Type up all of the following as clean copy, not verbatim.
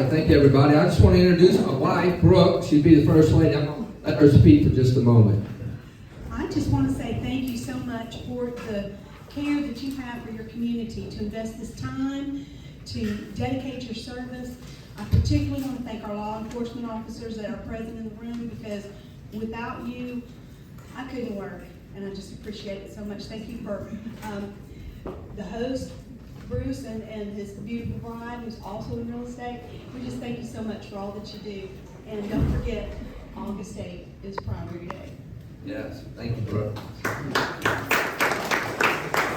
right, thank you, everybody. I just want to introduce my wife, Brooke. She'd be the first lady. I'm going to let her speak for just a moment. I just want to say thank you so much for the care that you have for your community, to invest this time, to dedicate your service. I particularly want to thank our law enforcement officers that are present in the room, because without you, I couldn't work, and I just appreciate it so much. Thank you for the host, Bruce, and his beautiful bride, who's also in real estate. We just thank you so much for all that you do. And don't forget, August 8th is Primary Day. Yes, thank you, Brooke.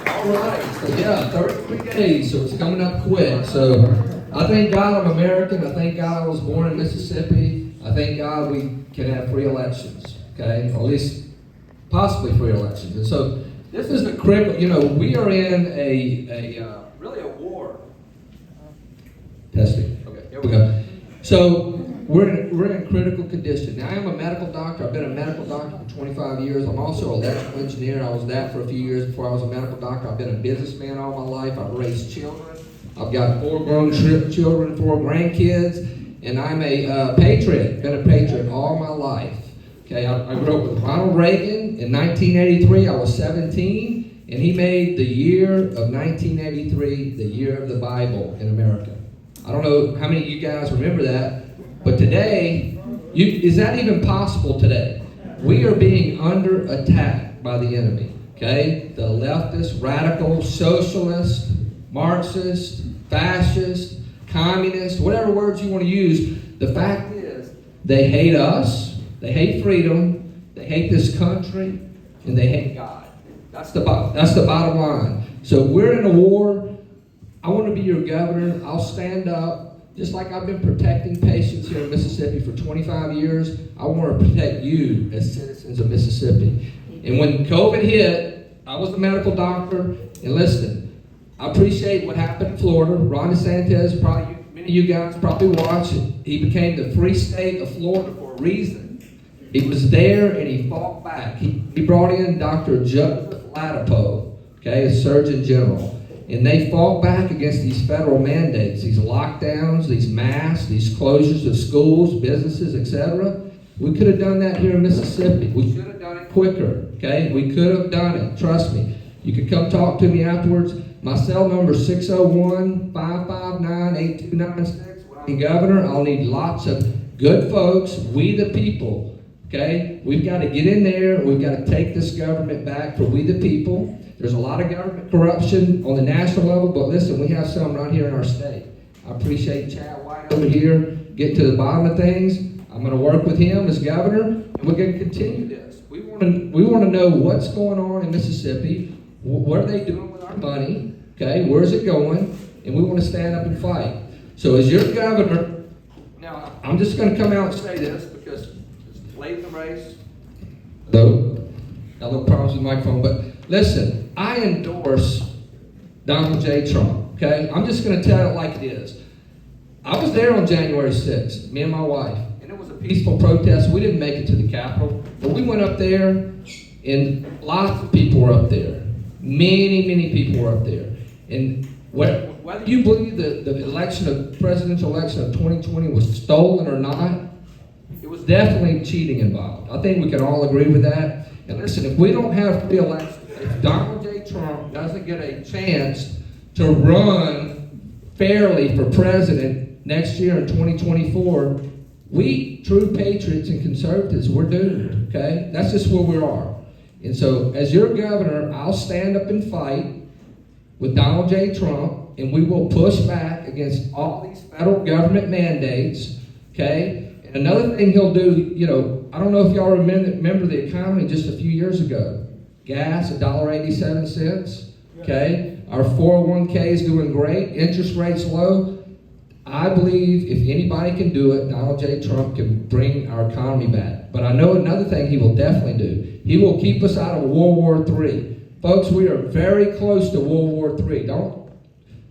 All right, so yeah, 33 days, so it's coming up quick. So I thank God I'm American. I thank God I was born in Mississippi. I thank God we can have free elections, okay? Or at least possibly free elections. And so this is the critical, we are in really a war. Testing. Okay, here we go. So we're in critical condition. Now, I am a medical doctor. I've been a medical doctor for 25 years. I'm also an electrical engineer. I was that for a few years before I was a medical doctor. I've been a businessman all my life. I've raised children. I've got 4 grown children, 4 grandkids, and I'm a patriot. Been a patriot all my life. Okay, I grew up with Ronald Reagan in 1983. I was 17, and he made the year of 1983 the year of the Bible in America. I don't know how many of you guys remember that, but today, is that even possible today? We are being under attack by the enemy, okay? The leftist, radical, socialist, Marxist, fascist, communist, whatever words you want to use, the fact is they hate us, they hate freedom, they hate this country, and they hate God. That's the bottom line. So we're in a war. I want to be your governor. I'll stand up, just like I've been protecting patients here in Mississippi for 25 years. I want to protect you as citizens of Mississippi. And when COVID hit, I was a medical doctor, and listen, I appreciate what happened in Florida. Ron DeSantis, many of you guys probably watched it. He became the free state of Florida for a reason. He was there and he fought back. He brought in Dr. Joseph Ladapo, okay, a Surgeon General. And they fought back against these federal mandates, these lockdowns, these masks, these closures of schools, businesses, etc. We could have done that here in Mississippi. We should have done it quicker, okay? We could have done it, trust me. You can come talk to me afterwards. My cell number is 601-559-8296. When I'm governor, I'll need lots of good folks, we the people, okay? We've got to get in there. We've got to take this government back for we the people. There's a lot of government corruption on the national level, but listen, we have some right here in our state. I appreciate Chad White over here getting to the bottom of things. I'm going to work with him as governor, and we're going to continue this. We want to know what's going on in Mississippi. What are they doing with our money? Okay, where's it going? And we want to stand up and fight. So as your governor, now I'm just going to come out and say this because it's late in the race. Hello? Got a little problems with the microphone, but listen, I endorse Donald J. Trump, okay? I'm just going to tell it like it is. I was there on January 6th, me and my wife, and it was a peaceful protest. We didn't make it to the Capitol, but we went up there, and lots of people were up there. Many people were up there. And whether you believe the presidential election of 2020 was stolen or not, it was definitely cheating involved. I think we can all agree with that. And listen, if we don't have free elections, if Donald J. Trump doesn't get a chance to run fairly for president next year in 2024, we true patriots and conservatives, we're doomed, okay? That's just where we are. And so as your governor, I'll stand up and fight with Donald J. Trump, and we will push back against all these federal government mandates, okay? And another thing he'll do, I don't know if y'all remember the economy just a few years ago. Gas, $1.87, okay? Our 401k is doing great. Interest rates low. I believe if anybody can do it, Donald J. Trump can bring our economy back. But I know another thing he will definitely do. He will keep us out of World War III. Folks, we are very close to World War III.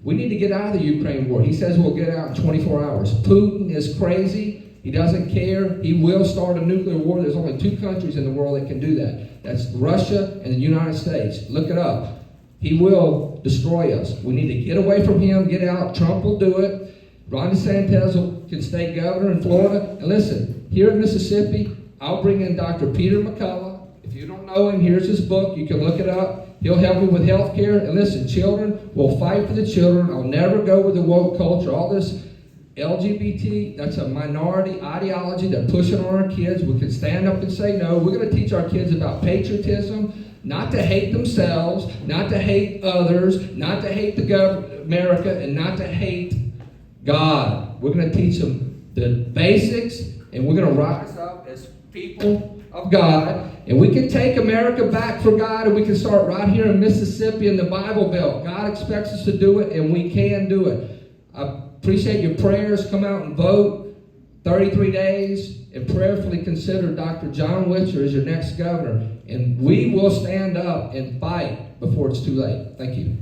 We need to get out of the Ukraine war. He says we'll get out in 24 hours. Putin is crazy. He doesn't care. He will start a nuclear war. There's only 2 countries in the world that can do that. That's Russia and the United States. Look it up. He will destroy us. We need to get away from him, get out. Trump will do it. Ron DeSantis will can stay governor in Florida. And listen, here in Mississippi, I'll bring in Dr. Peter McCullough. If you don't know him, here's his book. You can look it up. He'll help you with health care. And listen, children will fight for the children. I'll never go with the woke culture. All this LGBT, that's a minority ideology they're pushing on our kids. We can stand up and say no. We're going to teach our kids about patriotism, not to hate themselves, not to hate others, not to hate America, and not to hate God. We're going to teach them the basics, and we're going to rise up as people of God, and we can take America back for God, and we can start right here in Mississippi in the Bible Belt. God expects us to do it, and we can do it. I appreciate your prayers. Come out and vote. 33 days, and prayerfully consider Dr. John Witcher as your next governor. And we will stand up and fight before it's too late. Thank you.